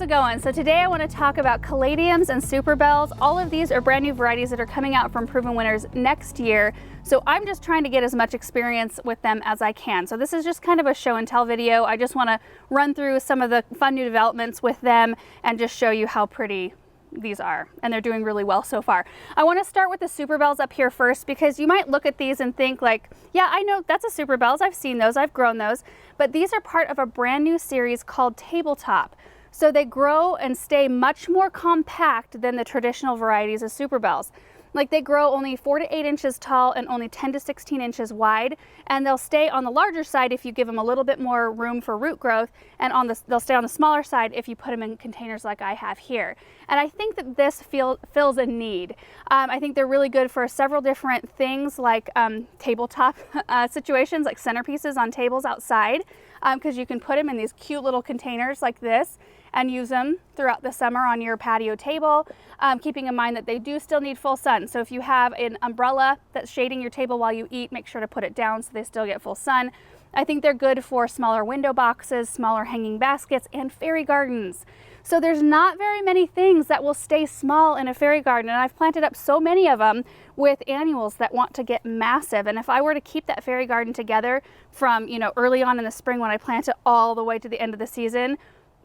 it going? So today I want to talk about Caladiums and Superbells. All of these are brand new varieties that are coming out from Proven Winners next year. So I'm just trying to get as much experience with them as I can. So this is just kind of a show and tell video. I just want to run through some of the fun new developments with them and just show you how pretty these are, and they're doing really well so far. I want to start with the Superbells up here first, because you might look at these and think like, yeah, I know that's a Superbells, I've seen those, I've grown those, but these are part of a brand new series called Tabletop. So they grow and stay much more compact than the traditional varieties of Superbells. Like, they grow only 4 to 8 inches tall and only 10 to 16 inches wide, and they'll stay on the larger side if you give them a little bit more room for root growth, and they'll stay on the smaller side if you put them in containers like I have here. And I think that this fills a need. I think they're really good for several different things, like tabletop situations, like centerpieces on tables outside, because you can put them in these cute little containers like this and use them throughout the summer on your patio table, keeping in mind that they do still need full sun. So if you have an umbrella that's shading your table while you eat, make sure to put it down so they still get full sun. I think they're good for smaller window boxes, smaller hanging baskets, and fairy gardens. So there's not very many things that will stay small in a fairy garden, and I've planted up so many of them with annuals that want to get massive. And if I were to keep that fairy garden together from, early on in the spring when I plant it all the way to the end of the season,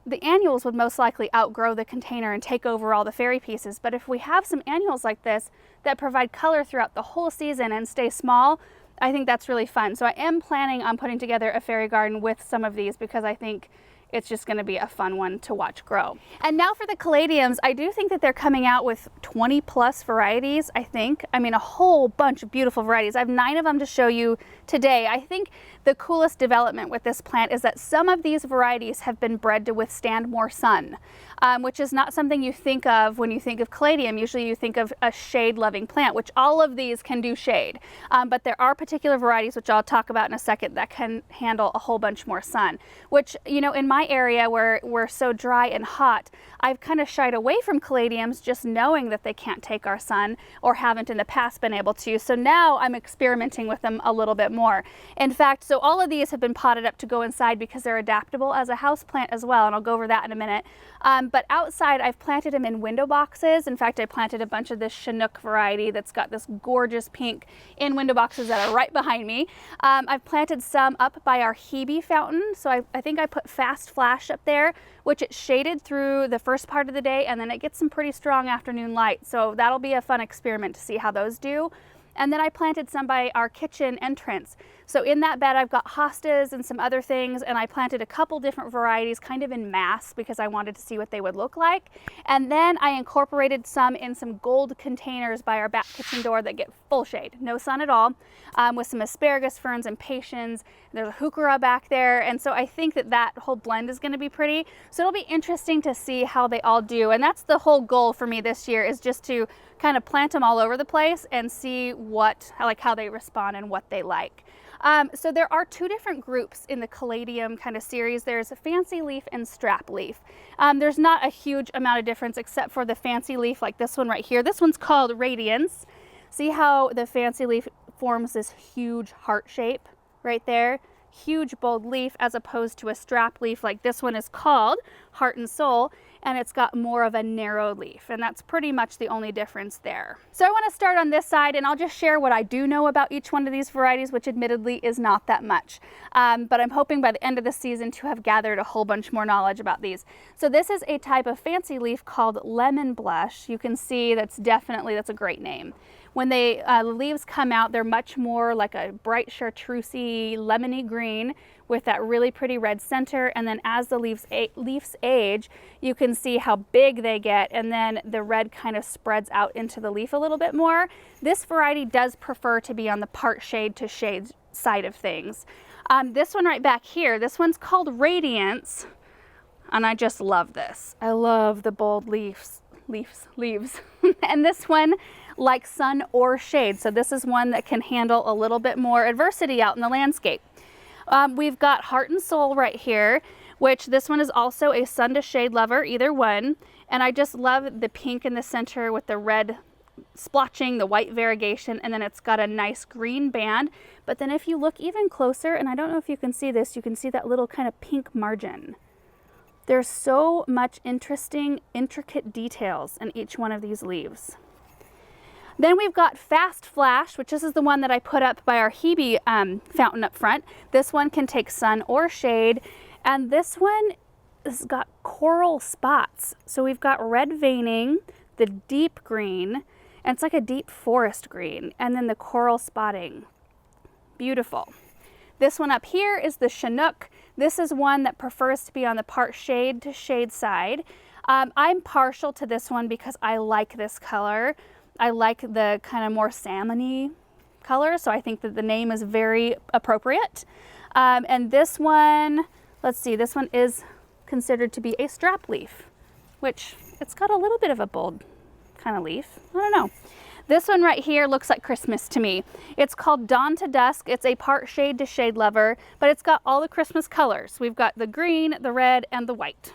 the annuals would most likely outgrow the container and take over all the fairy pieces. But if we have some annuals like this that provide color throughout the whole season and stay small, I think that's really fun. So I am planning on putting together a fairy garden with some of these, because I think it's just going to be a fun one to watch grow. And now for the Caladiums, I do think that they're coming out with 20 plus varieties, I mean, a whole bunch of beautiful varieties. I have 9 of them to show you today. I think the coolest development with this plant is that some of these varieties have been bred to withstand more sun, which is not something you think of when you think of Caladium. Usually you think of a shade-loving plant, which all of these can do shade. But there are particular varieties, which I'll talk about in a second, that can handle a whole bunch more sun, which, in my area where we're so dry and hot, I've kind of shied away from Caladiums, just knowing that they can't take our sun, or haven't in the past been able to. So now I'm experimenting with them a little bit more. In fact, so all of these have been potted up to go inside because they're adaptable as a house plant as well, and I'll go over that in a minute. But outside, I've planted them in window boxes. In fact, I planted a bunch of this Chinook variety that's got this gorgeous pink in window boxes that are right behind me. I've planted some up by our Hebe fountain. So I think I put Fast Flash up there, which it's shaded through the first part of the day, and then it gets some pretty strong afternoon light. So that'll be a fun experiment to see how those do. And then I planted some by our kitchen entrance. So in that bed, I've got hostas and some other things, and I planted a couple different varieties kind of in mass because I wanted to see what they would look like. And then I incorporated some in some gold containers by our back kitchen door that get full shade, no sun at all, with some asparagus ferns and patience. There's a heuchera back there, and so I think that whole blend is going to be pretty. So it'll be interesting to see how they all do, and that's the whole goal for me this year, is just to kind of plant them all over the place and see how they respond and what they like. So there are 2 different groups in the Caladium kind of series. There's a fancy leaf and strap leaf. There's not a huge amount of difference except for the fancy leaf, like this one right here. This one's called Radiance. See how the fancy leaf forms this huge heart shape right there? Huge bold leaf, as opposed to a strap leaf like this one is called Heart and Soul, and it's got more of a narrow leaf, and that's pretty much the only difference there. So I want to start on this side, and I'll just share what I do know about each one of these varieties, which admittedly is not that much, but I'm hoping by the end of the season to have gathered a whole bunch more knowledge about these. So this is a type of fancy leaf called Lemon Blush. You can see that's a great name. When the leaves come out, they're much more like a bright chartreusey lemony green with that really pretty red center, and then as the leaves age, you can see how big they get, and then the red kind of spreads out into the leaf a little bit more. This variety does prefer to be on the part shade to shade side of things. This one right back here, this one's called Radiance, and I just love this. I love the bold leaves. And this one like sun or shade. So this is one that can handle a little bit more adversity out in the landscape. We've got Heart and Soul right here, which this one is also a sun to shade lover, either one. And I just love the pink in the center with the red splotching, the white variegation, and then it's got a nice green band. But then if you look even closer, and I don't know if you can see this, you can see that little kind of pink margin. There's so much interesting, intricate details in each one of these leaves. Then we've got Fast Flash, which this is the one that I put up by our Hebe fountain up front. This one can take sun or shade. And this one has got coral spots. So we've got red veining, the deep green, and it's like a deep forest green, and then the coral spotting. Beautiful. This one up here is the Chinook. This is one that prefers to be on the part shade to shade side. I'm partial to this one because I like this color. I like the kind of more salmon-y color, so I think that the name is very appropriate. And this one, let's see, this one is considered to be a strap leaf, which it's got a little bit of a bold kind of leaf. I don't know. This one right here looks like Christmas to me. It's called Dawn to Dusk. It's a part shade to shade lover, but it's got all the Christmas colors. We've got the green, the red, and the white.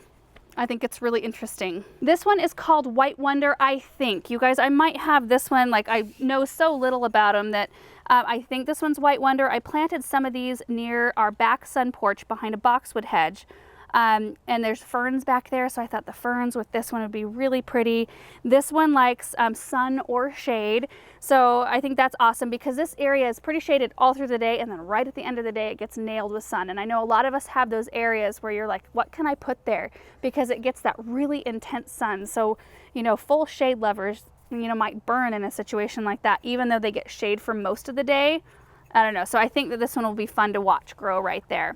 I think it's really interesting. This one is called White Wonder, I think. You guys, I might have this one, like I know so little about them that I think this one's White Wonder. I planted some of these near our back sun porch behind a boxwood hedge. And there's ferns back there, so I thought the ferns with this one would be really pretty. This one likes sun or shade, so I think that's awesome because this area is pretty shaded all through the day, and then right at the end of the day it gets nailed with sun. And I know a lot of us have those areas where you're like, what can I put there? Because it gets that really intense sun. So, you know, full shade lovers, you know, might burn in a situation like that, even though they get shade for most of the day. I don't know, so I think that this one will be fun to watch grow right there.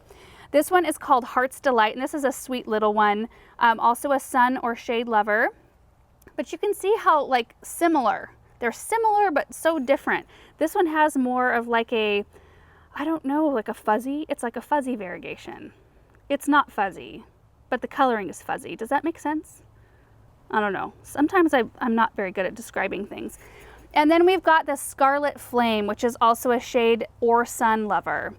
This one is called Heart's Delight, and this is a sweet little one, also a sun or shade lover. But you can see how like similar, they're similar but so different. This one has more of like a, I don't know, like a fuzzy, it's like a fuzzy variegation. It's not fuzzy, but the coloring is fuzzy. Does that make sense? I don't know. Sometimes I'm not very good at describing things. And then we've got the Scarlet Flame, which is also a shade or sun lover.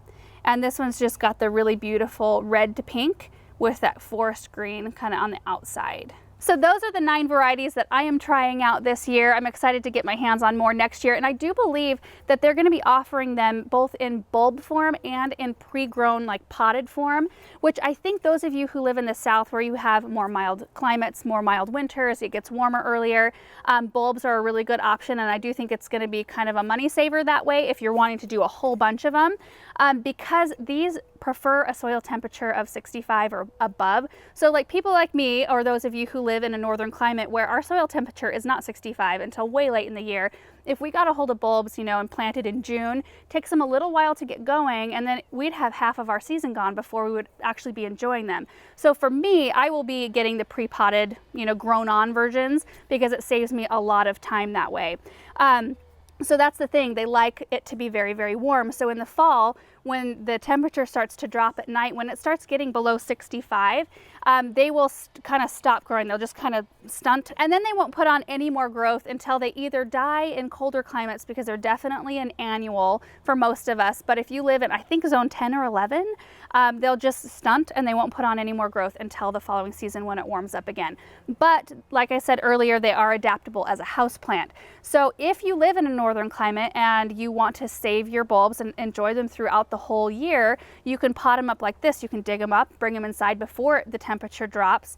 And this one's just got the really beautiful red to pink with that forest green kind of on the outside. So those are the 9 varieties that I am trying out this year. I'm excited to get my hands on more next year. And I do believe that they're going to be offering them both in bulb form and in pre-grown like potted form, which I think those of you who live in the South where you have more mild climates, more mild winters, it gets warmer earlier, bulbs are a really good option. And I do think it's going to be kind of a money saver that way if you're wanting to do a whole bunch of them, because these prefer a soil temperature of 65 or above. So like people like me, or those of you who live in a northern climate where our soil temperature is not 65 until way late in the year, if we got a hold of bulbs, you know, and planted in June, it takes them a little while to get going, and then we'd have half of our season gone before we would actually be enjoying them. So for me, I will be getting the pre-potted, you know, grown on versions because it saves me a lot of time that way. So that's the thing, they like it to be very, very warm. So in the fall, when the temperature starts to drop at night, when it starts getting below 65, they will kind of stop growing. They'll just kind of stunt, and then they won't put on any more growth until they either die in colder climates, because they're definitely an annual for most of us. But if you live in, I think, zone 10 or 11, they'll just stunt and they won't put on any more growth until the following season when it warms up again. But like I said earlier, they are adaptable as a house plant. So if you live in a northern climate and you want to save your bulbs and enjoy them throughout the whole year, you can pot them up like this. You can dig them up, bring them inside before the temperature drops.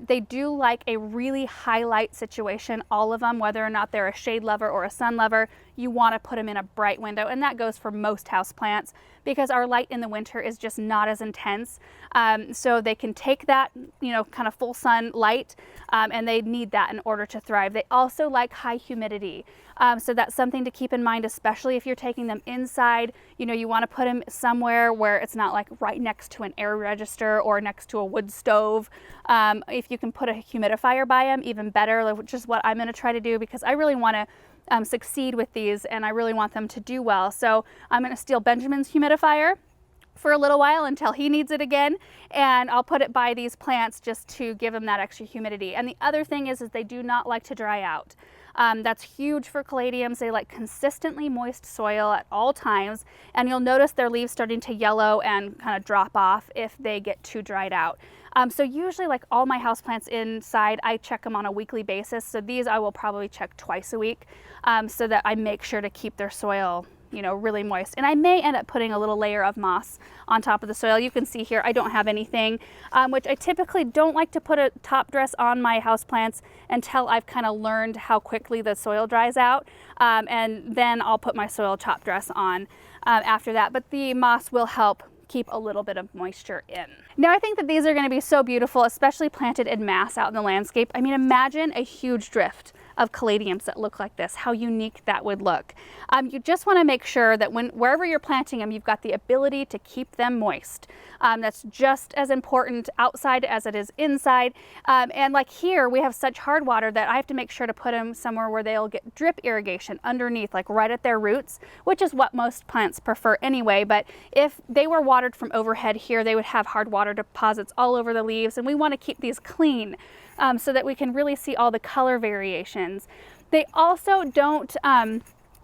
They do like a really high light situation, all of them, whether or not they're a shade lover or a sun lover. You want to put them in a bright window, and that goes for most house plants because our light in the winter is just not as intense. So they can take that, you know, kind of full sun light, and they need that in order to thrive. They also like high humidity. So that's something to keep in mind, especially if you're taking them inside. You know, you want to put them somewhere where it's not like right next to an air register or next to a wood stove. If you can put a humidifier by them, even better, which is what I'm going to try to do because I really want to succeed with these and I really want them to do well. So I'm going to steal Benjamin's humidifier for a little while until he needs it again, and I'll put it by these plants just to give them that extra humidity. And the other thing is they do not like to dry out. That's huge for caladiums. They like consistently moist soil at all times, and you'll notice their leaves starting to yellow and kind of drop off if they get too dried out. So usually, like all my houseplants inside, I check them on a weekly basis. So these I will probably check twice a week, so that I make sure to keep their soil you know, really moist. And I may end up putting a little layer of moss on top of the soil. You can see here I don't have anything, which I typically don't like to put a top dress on my houseplants until I've kind of learned how quickly the soil dries out, and then I'll put my soil top dress on after that. But the moss will help keep a little bit of moisture in. Now I think that these are going to be so beautiful, especially planted en masse out in the landscape. I mean, imagine a huge drift of caladiums that look like this, how unique that would look. You just want to make sure that wherever you're planting them, you've got the ability to keep them moist. That's just as important outside as it is inside. And like here, we have such hard water that I have to make sure to put them somewhere where they'll get drip irrigation underneath, like right at their roots, which is what most plants prefer anyway. But if they were watered from overhead here, they would have hard water deposits all over the leaves, and we want to keep these clean so that we can really see all the color variations. They also don't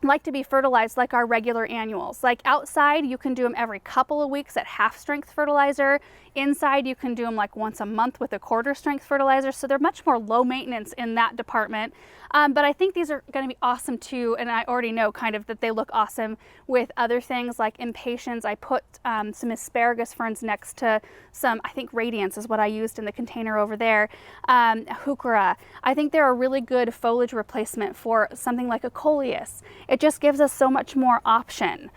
like to be fertilized like our regular annuals. Like outside, you can do them every couple of weeks at half strength fertilizer. Inside, you can do them like once a month with a quarter strength fertilizer. So they're much more low maintenance in that department. But I think these are going to be awesome too. And I already know kind of that they look awesome with other things like impatiens. I put some asparagus ferns next to some, I think radiance is what I used in the container over there. Heuchera. I think they're a really good foliage replacement for something like a coleus. It just gives us so much more option,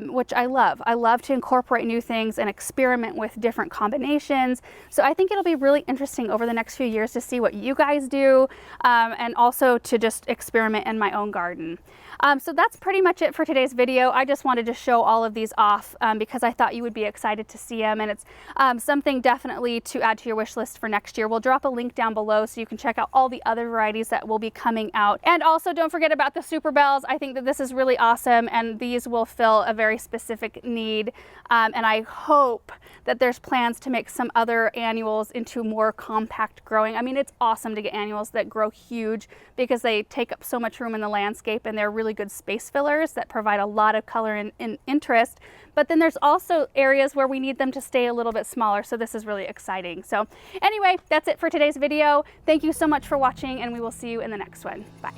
which I love. I love to incorporate new things and experiment with different combinations. So I think it'll be really interesting over the next few years to see what you guys do, and also to just experiment in my own garden. So that's pretty much it for today's video. I just wanted to show all of these off because I thought you would be excited to see them, and it's something definitely to add to your wish list for next year. We'll drop a link down below so you can check out all the other varieties that will be coming out. And also don't forget about the Superbells. I think that this is really awesome, and these will fill a very specific need. And I hope that there's plans to make some other annuals into more compact growing. I mean, it's awesome to get annuals that grow huge because they take up so much room in the landscape, and they're really good space fillers that provide a lot of color and interest. But then there's also areas where we need them to stay a little bit smaller. So this is really exciting. So anyway, that's it for today's video. Thank you so much for watching, and we will see you in the next one. Bye.